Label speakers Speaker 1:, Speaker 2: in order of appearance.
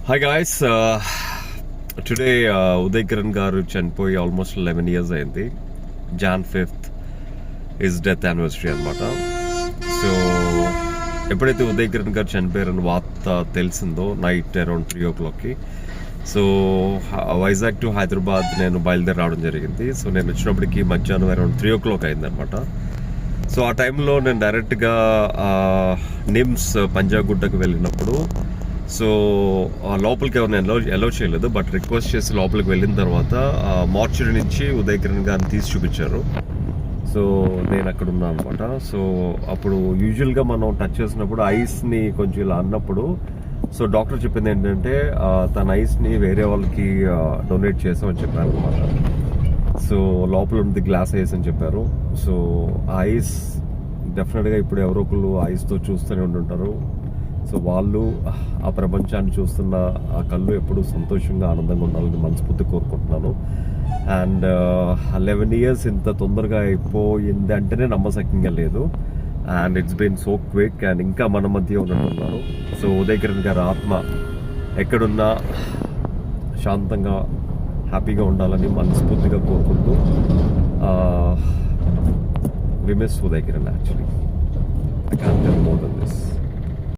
Speaker 1: Hi guys, today Uday Kiran గారు చనిపోయి almost 11 years అయింది. Jan 5th is death anniversary అనమాట. సో ఎప్పుడైతే ఉదయ్ కిరణ్ గారు చనిపోయారని వార్త తెలిసిందో night around 3 o'clock, so Vizag to Hyderabad నేను బయలుదేరి రావడం జరిగింది. సో నేను వచ్చినప్పటికి మధ్యాహ్నం అరౌండ్ 3 o'clock అయిందనమాట. సో ఆ టైంలో నేను డైరెక్ట్గా నిమ్స్ పంజాగుట్టకు వెళ్ళినప్పుడు, సో లోపలికి ఎవరిని అలౌ చేయలేదు, బట్ రిక్వెస్ట్ చేసి లోపలికి వెళ్ళిన తర్వాత మార్చురీ నుంచి ఉదయ్ కిరణ్ గారిని తీసి చూపించారు. సో నేను అక్కడ ఉన్నాను అనమాట. సో అప్పుడు యూజువల్గా మనం టచ్ చేసినప్పుడు ఐస్ని కొంచెం ఇలా అన్నప్పుడు, సో డాక్టర్ చెప్పింది ఏంటంటే తన ఐస్ని వేరే వాళ్ళకి డొనేట్ చేసామని చెప్పారు అనమాట. సో లోపల ఉంది గ్లాస్ ఐస్ అని చెప్పారు. సో ఆ ఐస్ డెఫినెట్గా ఇప్పుడు ఎవరో ఒకళ్ళు ఐస్తో చూస్తూనే ఉంటుంటారు. సో వాళ్ళు ఆ ప్రపంచాన్ని చూస్తున్న ఆ కళ్ళు ఎప్పుడు సంతోషంగా ఆనందంగా ఉండాలని మనస్ఫూర్తి కోరుకుంటున్నాను. అండ్ 11 years ఇంత తొందరగా అయిపోయింది అంటేనే నమ్మశక్యంగా లేదు. And it's been so quick. అండ్ ఇంకా మన మధ్య ఉన్నట్టున్నారు. సో ఉదయ్ కిరణ్ గారి ఆత్మ ఎక్కడున్నా శాంతంగా హ్యాపీగా ఉండాలని మనస్ఫూర్తిగా కోరుకుంటూ we miss Uday Kiran. Actually I can't tell more than this.